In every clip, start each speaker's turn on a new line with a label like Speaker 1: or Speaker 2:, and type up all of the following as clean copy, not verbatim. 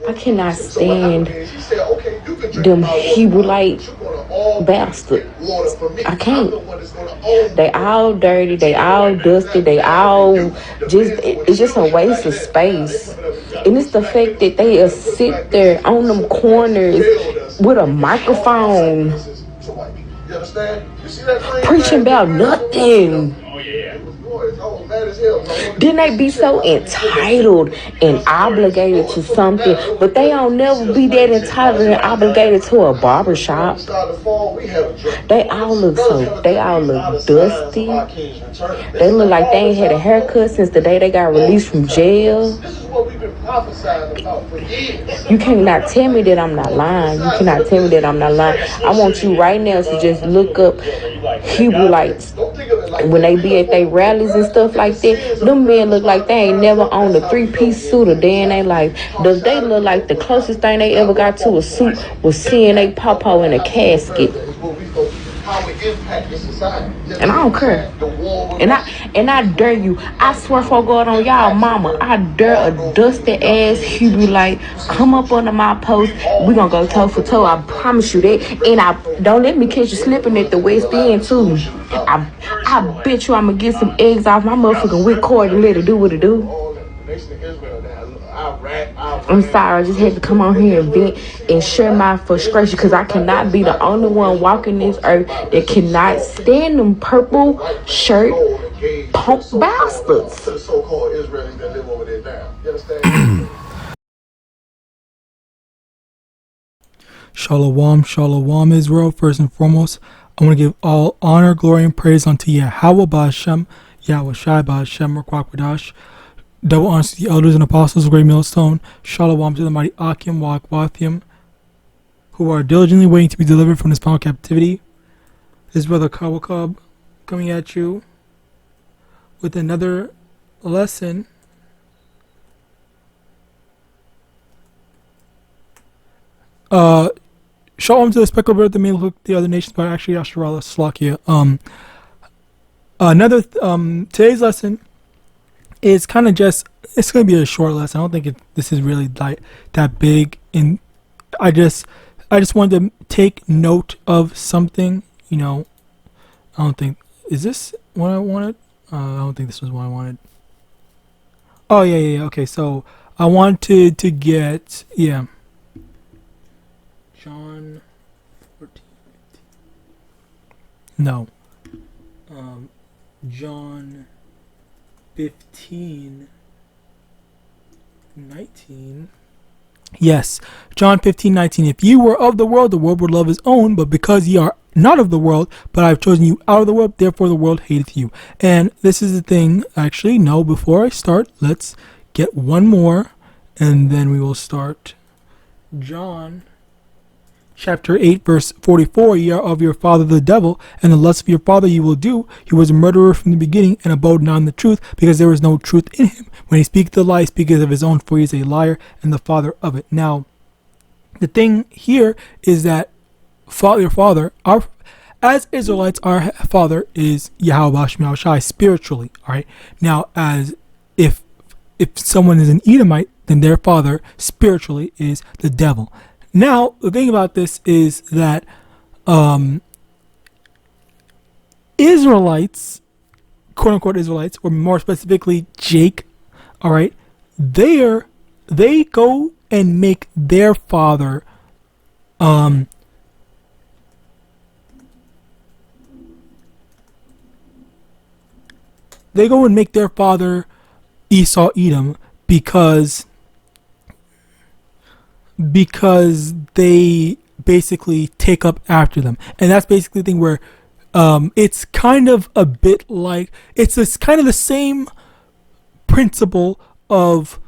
Speaker 1: I cannot stand them Hebrew-like bastards. I can't. They all dirty. They all dusty. They all it's just a waste of space. And it's the fact that they sit there on them corners with a microphone preaching about nothing. Then they be so entitled and obligated to something, but they don't never be that entitled and obligated to a barbershop. They all look dusty. They look like they ain't had a haircut since the day they got released from jail. You cannot tell me that I'm not lying. You cannot tell me that I'm not lying. I want you right now to just look up Hebrewites. When they be at their rallies and stuff like that, them men look like they ain't never owned a three-piece suit a day in their life. Does they look like the closest thing they ever got to a suit was seeing they pawpaw in a casket? And I don't care. And I dare you. I swear for God on y'all mama, I dare a dusty ass Hebrew like come up under my post. We gonna go toe for toe. I promise you that. And I don't let me catch you slipping at the West End too. I bet you I'm gonna get some eggs off my motherfucking whip cord and let it do what it do. I'm sorry, I just had to come on here and vent and share my frustration because I cannot be the only one walking this earth that cannot stand them purple shirt punk bastards.
Speaker 2: Shalom, shalom, Israel. First and foremost, I want to give all honor, glory, and praise unto YAHAWAH BaHashem, YAHAWASHI BaHashem, Ruach. Double honors to the elders and apostles of Great Millstone. Shalom to the mighty Akim, Wathim, who are diligently waiting to be delivered from this final captivity. This brother Kawakub coming at you with another lesson. Shalom to the speckled bird that may look the other nations, but actually Yasharallah Slakia. Today's lesson is kind of just, it's going to be a short lesson. I don't think this is really that big. And I just wanted to take note of something, I don't think, is this what I wanted? I don't think this was what I wanted. Oh, yeah. Okay, so I wanted to get, John 14. No. John 15:19. Yes, John 15:19. If ye were of the world would love his own, but because ye are not of the world, but I have chosen you out of the world, therefore the world hateth you. And this is the thing, actually, no, before I start, let's get one more, and then we will start. John chapter 8, verse 44, ye are of your father the devil, and the lust of your father you will do. He was a murderer from the beginning, and abode not in the truth, because there is no truth in him. When he speaketh the lie, he speaketh of his own, for he is a liar, and the father of it. Now, the thing here is that as Israelites, our father is YAHAWASHI spiritually, alright? Now, as if someone is an Edomite, then their father spiritually is the devil. Now, the thing about this is that Israelites, quote-unquote Israelites, or more specifically Jake, all right, they go and make their father Esau Edom because they basically take up after them. And that's basically the thing where it's kind of a bit like, it's kind of the same principle of,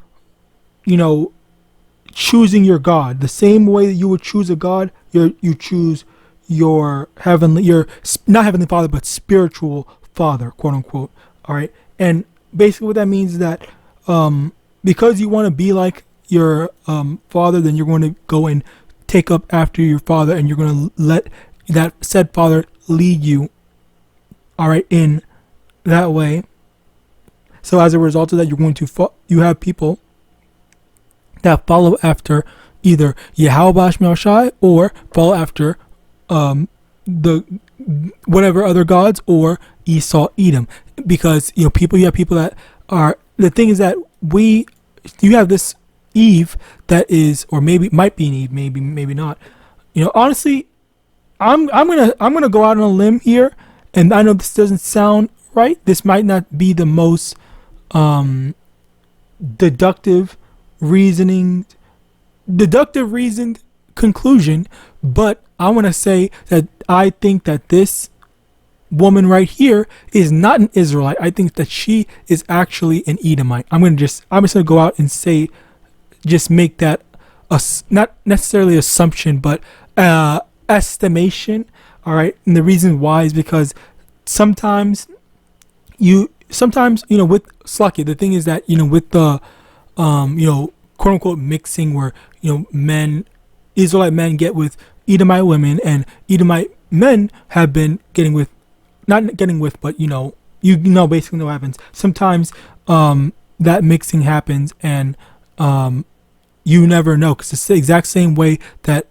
Speaker 2: choosing your God. The same way that you would choose a God, you choose your not heavenly father, but spiritual father, quote unquote. All right. And basically what that means is that because you want to be like your father, then you're going to go and take up after your father, and you're going to let that said father lead you, all right, in that way. So as a result of that, you're going to you have people that follow after either YAHAWASHI or follow after the whatever other gods or Esau, Edom, because you have people that are, the thing is that you have this Eve that is, or maybe might be an Eve, maybe not. Honestly, I'm gonna go out on a limb here, and I know this doesn't sound right. This might not be the most deductive reasoned conclusion, but I want to say that I think that this woman right here is not an Israelite. I think that she is actually an Edomite. I'm just gonna go out and say, just make that not necessarily assumption, but estimation. All right, and the reason why is because sometimes with Slaki, the thing is that with the quote unquote mixing, where Israelite men get with Edomite women, and Edomite men have been getting with, not getting with, but basically what happens. Sometimes that mixing happens, and you never know, because it's the exact same way that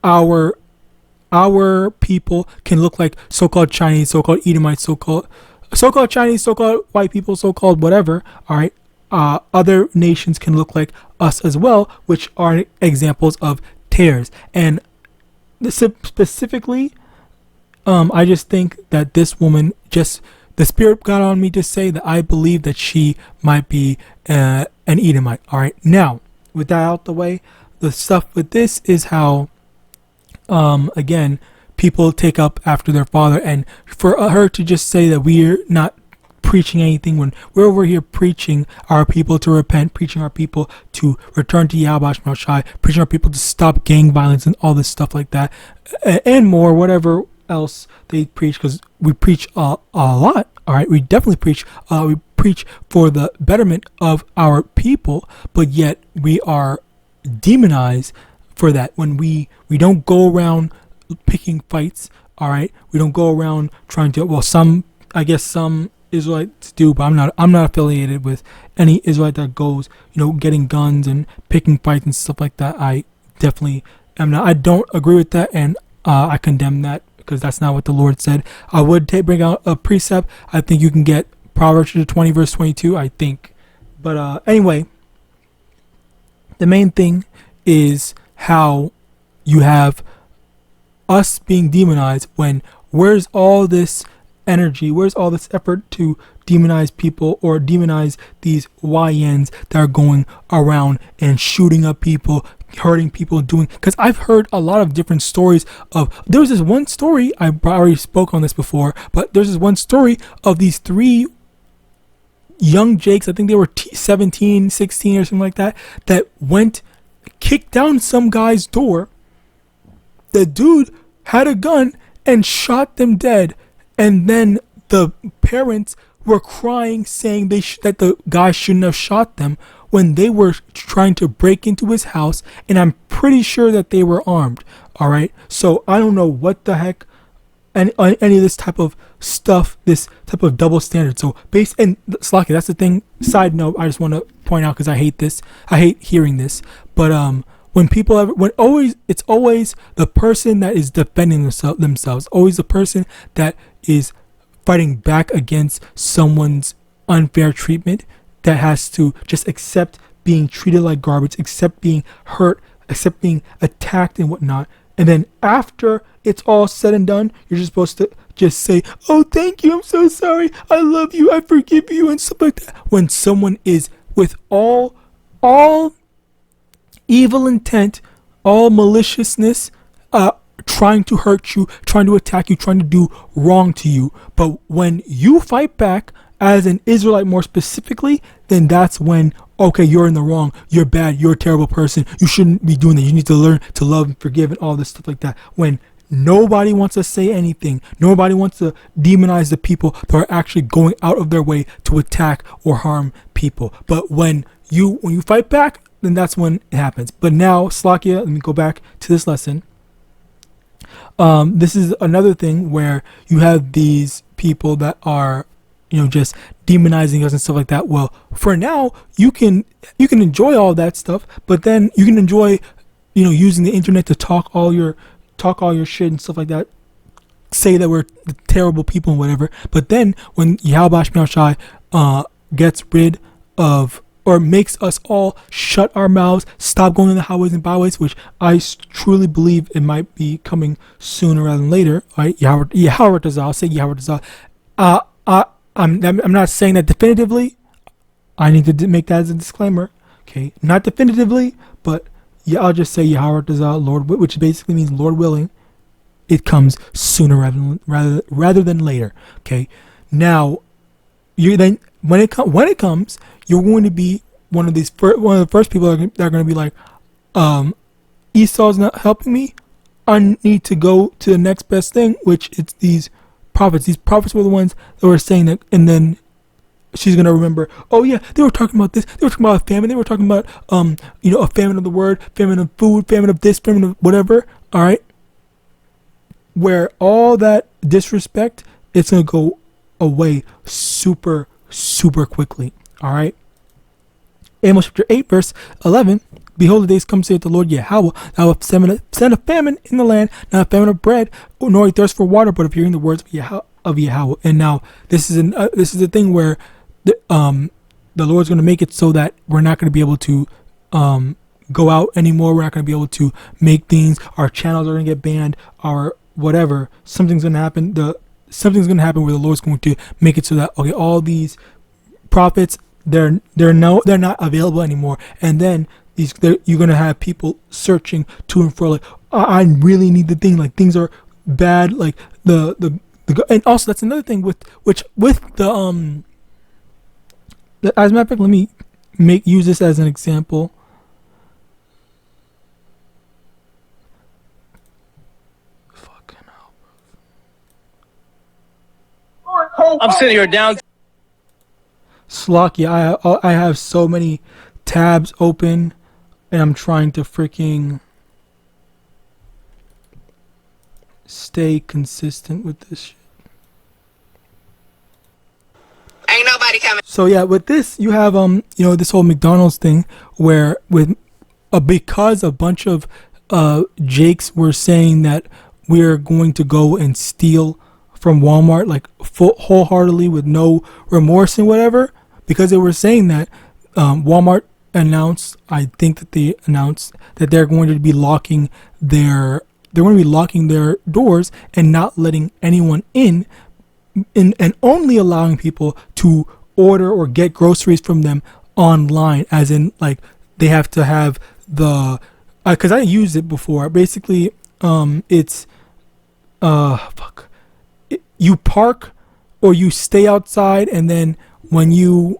Speaker 2: our people can look like so-called Chinese, so-called Edomites, so-called Chinese, so-called white people, so-called whatever. All right, other nations can look like us as well, which are examples of tares. And specifically, I just think that this woman, the Spirit got on me to say that I believe that she might be an Edomite. All right, now with that out the way, the stuff with this is how again, people take up after their father, and for her to just say that we're not preaching anything when we're over here preaching our people to repent, preaching our people to return to YAHAWASHI, preaching our people to stop gang violence and all this stuff like that, and more, whatever else they preach, because we preach a lot. All right, we definitely preach. We preach for the betterment of our people, but yet we are demonized for that when we don't go around picking fights. All right, we don't go around trying to, well, I guess some Israelites do, but I'm not affiliated with any Israelite that goes getting guns and picking fights and stuff like that. I definitely am not. I don't agree with that, and I condemn that, because that's not what the Lord said. I would bring out a precept. I think you can get Proverbs 20 verse 22, I think. But anyway, the main thing is how you have us being demonized, when where's all this energy, where's all this effort to demonize people, or demonize these YNs that are going around and shooting up people, hurting people, because I've heard a lot of different stories there was this one story, I already spoke on this before, but there's this one story of these 3 young Jakes, I think they were 17, 16 or something like that, that kicked down some guy's door. The dude had a gun and shot them dead, and then the parents were crying, saying that the guy shouldn't have shot them, when they were trying to break into his house, and I'm pretty sure that they were armed. All right, so I don't know what the heck, any of this type of stuff, this type of double standard. So and Slaki, that's the thing. Side note, I just want to point out, because I hate this. I hate hearing this. But it's always the person that is defending themselves, always the person that is fighting back against someone's unfair treatment, that has to just accept being treated like garbage, accept being hurt, accept being attacked and whatnot. And then after it's all said and done, you're just supposed to just say, oh, thank you, I'm so sorry, I love you, I forgive you, and stuff like that. When someone is with all evil intent, all maliciousness, trying to hurt you, trying to attack you, trying to do wrong to you. But when you fight back as an Israelite more specifically, then that's when, okay, you're in the wrong, you're bad, you're a terrible person, you shouldn't be doing that, you need to learn to love and forgive and all this stuff like that. When nobody wants to say anything, nobody wants to demonize the people that are actually going out of their way to attack or harm people. But when you fight back, then that's when it happens. But now, Slakia, let me go back to this lesson. This is another thing where you have these people that are, just demonizing us and stuff like that. Well, for now, you can enjoy all that stuff, but then you can enjoy, using the internet to talk all your shit and stuff like that. Say that we're terrible people and whatever. But then when YAHAWASHI gets rid of, or makes us all shut our mouths, stop going in the highways and byways, which I truly believe it might be coming sooner rather than later. All right, Yahawadah, I'll say Yahawadah. I'm not saying that definitively. I need to make that as a disclaimer. Okay, not definitively, but yeah, I'll just say Yahawadah, Lord, which basically means Lord willing. It comes sooner rather than later. Okay, now when it comes, you're going to be one of the first people that are going to be like, Esau's not helping me. I need to go to the next best thing, which it's these prophets. These prophets were the ones that were saying that, and then she's gonna remember, oh yeah, they were talking about this, they were talking about a famine, they were talking about a famine of the word, famine of food, famine of this, famine of whatever. All right, where all that disrespect, it's gonna go away super quickly. All right, Amos chapter 8 verse 11. Behold, the days come, saith the Lord Yahweh, thou wilt send a famine in the land, not a famine of bread, nor a thirst for water, but of hearing the words of Yahweh. And now this is the thing where the Lord's going to make it so that we're not going to be able to go out anymore. We're not going to be able to make things. Our channels are going to get banned. Our whatever. Something's going to happen. Something's going to happen where the Lord's going to make it so that, okay, all these prophets, they're not available anymore. And then you're gonna have people searching to and fro, like, I really need the thing, like things are bad, like the and also that's another thing with the as a matter of fact, let me use this as an example. Fucking hell.
Speaker 3: I'm sitting here down.
Speaker 2: Slocky, I have so many tabs open, and I'm trying to freaking stay consistent with this shit.
Speaker 3: Ain't nobody coming.
Speaker 2: So yeah, with this you have this whole McDonald's thing where with because a bunch of Jakes were saying that we're going to go and steal from Walmart, like wholeheartedly with no remorse and whatever, because they were saying that Walmart announced, I think that they announced that they're going to be locking their doors and not letting anyone in and only allowing people to order or get groceries from them online, as in like they have to have the because I used it before. Basically, it's you park or you stay outside, and then when you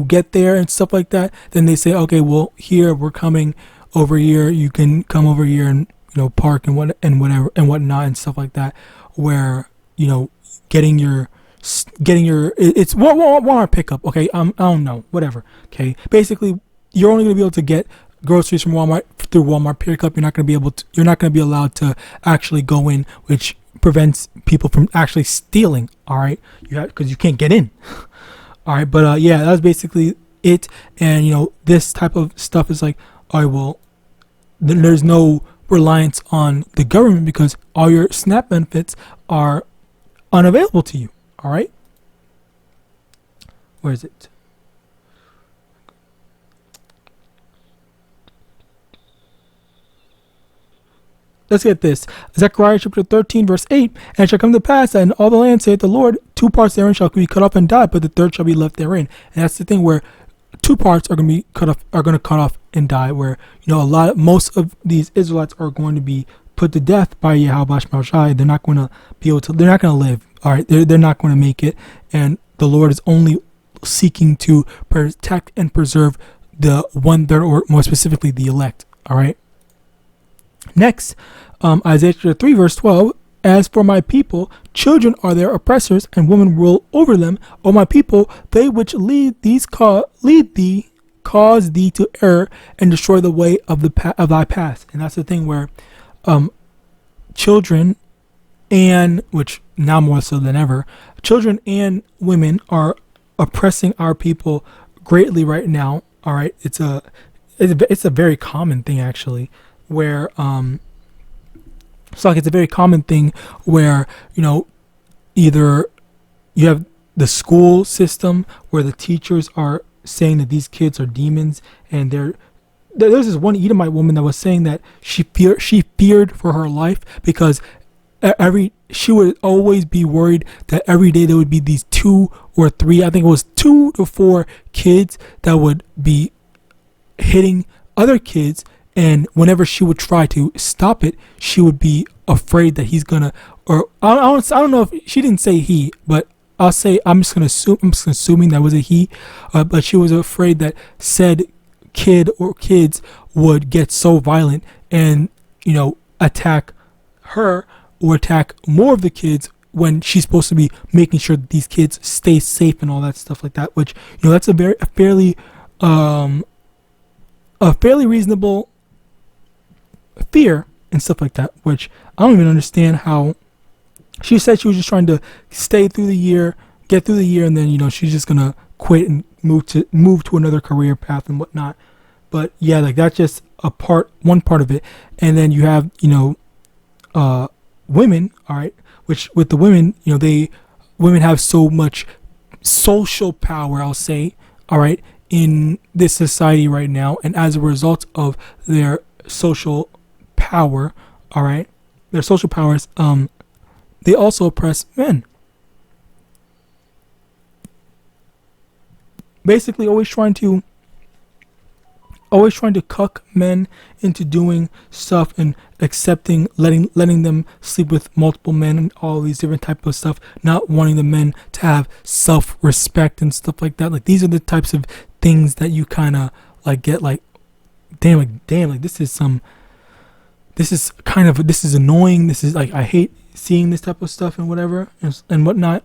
Speaker 2: get there and stuff like that, then they say, okay, well, here we're coming over here. You can come over here and park and whatever and whatnot and stuff like that. Where getting your it's Walmart pickup. Okay, I don't know, whatever. Okay, basically, you're only gonna be able to get groceries from Walmart through Walmart pickup. You're not gonna be allowed to actually go in, which prevents people from actually stealing. All right, because you can't get in. All right, but yeah, that's basically it. And this type of stuff is like, all right, well, there's no reliance on the government because all your SNAP benefits are unavailable to you. All right, where is it? Let's get this. Zechariah chapter 13 verse 8. And it shall come to pass that in all the land, saith the Lord, 2 parts therein shall be cut off and die, but the third shall be left therein. And that's the thing where 2 parts are going to be cut off and die, where most of these Israelites are going to be put to death by YAHAWASHI. They're not going to be able to. They're not going to live. All right, they're not going to make it. And the Lord is only seeking to protect and preserve the 1/3, or more specifically, the elect. All right. Next, Isaiah chapter 3 verse 12. As for my people, children are their oppressors, and women rule over them. O my people, they which lead thee cause thee to err, and destroy the way of thy path. And that's the thing where children, and which now more so than ever. Children and women are oppressing our people greatly right now. All right, it's a very common thing actually, where it's a very common thing where either you have the school system where the teachers are saying that these kids are demons, and there's this one Edomite woman that was saying that she feared for her life because she would always be worried that every day there would be these 2 or 3, I think it was 2 to 4 kids that would be hitting other kids, and whenever she would try to stop it, she would be afraid that he's gonna, or I don't know if she didn't say he, but I'm just assuming that was a he, but she was afraid that said kid or kids would get so violent and attack her or attack more of the kids when she's supposed to be making sure that these kids stay safe and all that stuff like that, which that's a fairly reasonable fear and stuff like that, which I don't even understand how. She said she was just trying to get through the year, and then she's just gonna quit and move to another career path and whatnot. But yeah, like that's just one part of it. And then you have women, all right, which with the women, women have so much social power, I'll say, all right, in this society right now, and as a result of their social power, all right, their social powers, they also oppress men. Basically, always trying to cuck men into doing stuff and accepting, letting them sleep with multiple men and all these different type of stuff, not wanting the men to have self-respect and stuff like that. Like these are the types of things that you kind of like get like, damn, like this is annoying. This is like, I hate seeing this type of stuff and whatever and whatnot.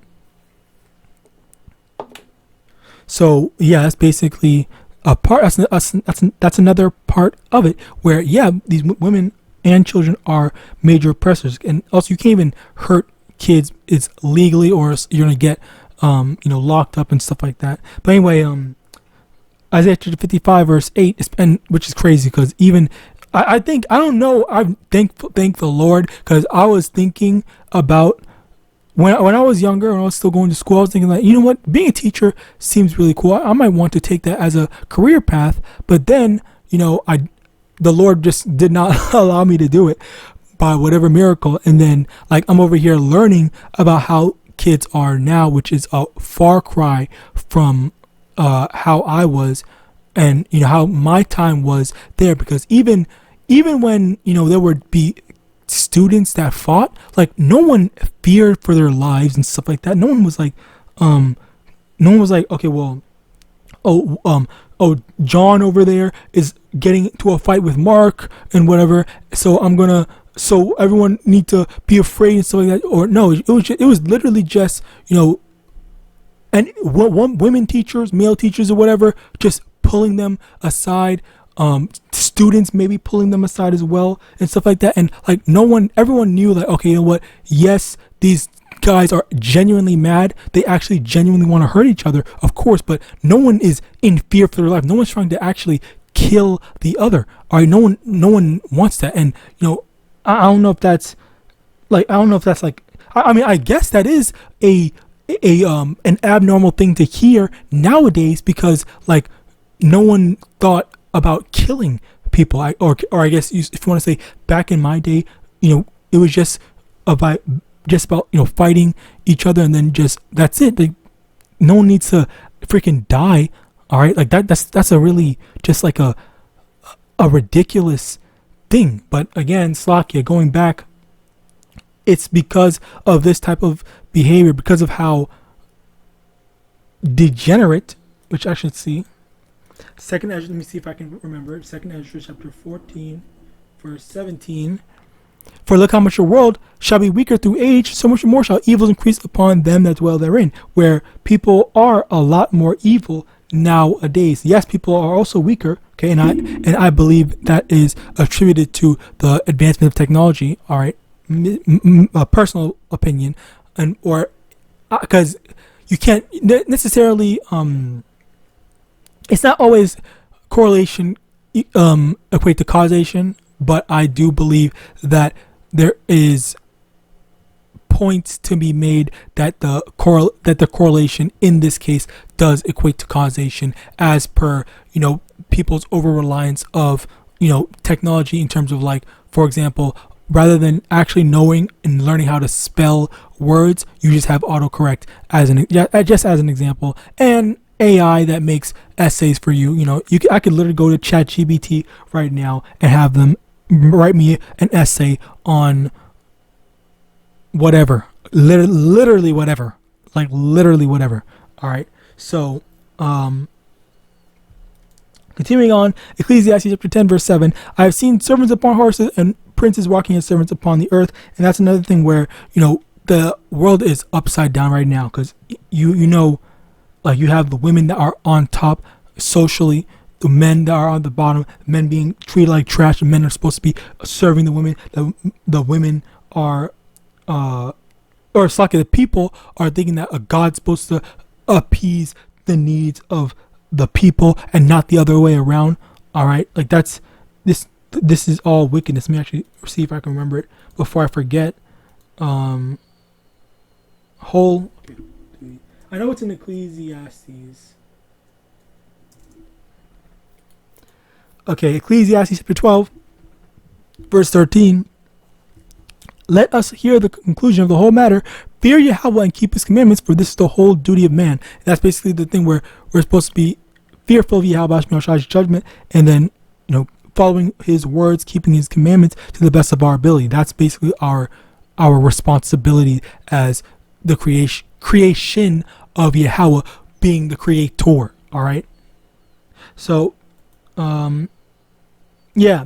Speaker 2: So yeah, that's basically a part. That's another part of it where these women and children are major oppressors, and also you can't even hurt kids. It's legally, or you're gonna get locked up and stuff like that. But anyway, Isaiah chapter 55 verse 8, which is crazy because even I thank the Lord, because I was thinking about when I was younger and I was still going to school, I was thinking like, being a teacher seems really cool. I might want to take that as a career path, but then, the Lord just did not allow me to do it by whatever miracle. And then like, I'm over here learning about how kids are now, which is a far cry from how I was and, how my time was there, because even when, there would be students that fought, like no one feared for their lives and stuff like that. No one was like, okay, well, John over there is getting into a fight with Mark and whatever, so everyone need to be afraid and stuff like that. Or no, it was literally just, and women teachers, male teachers or whatever, just pulling them aside, students maybe pulling them aside as well and stuff like that. And like everyone knew like, okay, you know what, yes, these guys are genuinely mad, they actually genuinely want to hurt each other, of course, but no one is in fear for their life. No one's trying to actually kill the other. All right, no one wants that. And I don't know if that's like, I mean, I guess that is an abnormal thing to hear nowadays, because like no one thought about killing people. Or I guess if you want to say back in my day, it was just about fighting each other, and then that's it. Like, no one needs to freaking die. All right, like that's a really just like a ridiculous thing. But again, Slakia, going back, it's because of this type of behavior, because of how degenerate, which I should see. Second Ezra, let me see if I can remember. Second Ezra chapter 14, verse 17. For look how much your world shall be weaker through age, so much more shall evils increase upon them that dwell therein. Where people are a lot more evil nowadays. Yes, people are also weaker. Okay, and I believe that is attributed to the advancement of technology. All right, a personal opinion. and or because you can't necessarily it's not always correlation equate to causation, but I do believe that there is points to be made that the correlation in this case does equate to causation, as per people's over reliance of technology, in terms of, like, for example, rather than actually knowing and learning how to spell words, you just have autocorrect as an example. And AI that makes essays for you. I could literally go to ChatGPT right now and have them write me an essay on whatever, literally whatever, like literally whatever. All right. So, continuing on, Ecclesiastes chapter 10 verse 7. I have seen servants upon horses and princes walking as servants upon the earth. And that's another thing where the world is upside down right now, because like, you have the women that are on top socially, the men that are on the bottom, men being treated like trash, and men are supposed to be serving the women. The women are, it's like the people are thinking that a God's supposed to appease the needs of the people and not the other way around. All right, like this is all wickedness. Let me actually see if I can remember it before I forget. I know it's in Ecclesiastes. Okay, Ecclesiastes chapter 12, verse 13. Let us hear the conclusion of the whole matter. Fear Yahawah and keep his commandments, for this is the whole duty of man. And that's basically the thing where we're supposed to be fearful of YAHAWAH's judgment, and then, following his words, keeping his commandments to the best of our ability. That's basically our responsibility as the creation of Yahawah, being the creator. All right. So,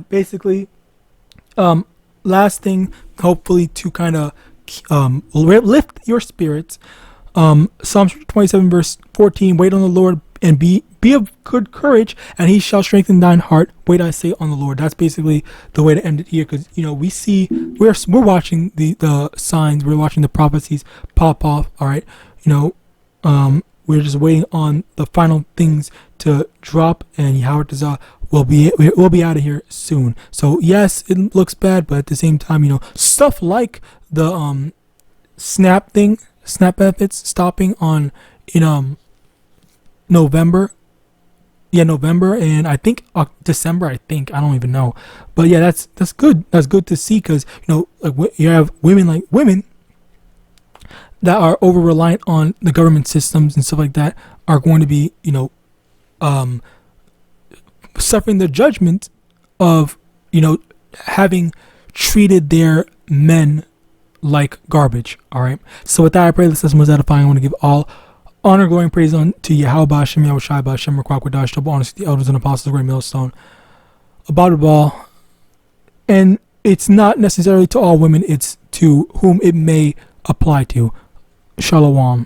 Speaker 2: basically, last thing, hopefully to kind of lift your spirits. Psalms 27 verse 14. Wait on the Lord and be of good courage, and he shall strengthen thine heart. Wait, I say, on the Lord. That's basically the way to end it here, because we're watching the signs, we're watching the prophecies pop off. All right, we're just waiting on the final things to drop, and Yahawadah will be out of here soon. So yes, it looks bad, but at the same time, stuff like the snap benefits stopping in November, and I think December. I don't even know, but yeah, that's good. That's good to see, because like, you have women that are over reliant on the government systems and stuff like that are going to be suffering the judgment of having treated their men like garbage. All right. So with that, I pray this lesson was edifying. I want to give all honor, glory, and praise unto Yahawah, Hashem, Yahawashi, Hashem, Rakwakwadah, double honor to the elders and apostles, great millstone, above all. And it's not necessarily to all women, it's to whom it may apply to. Shalom.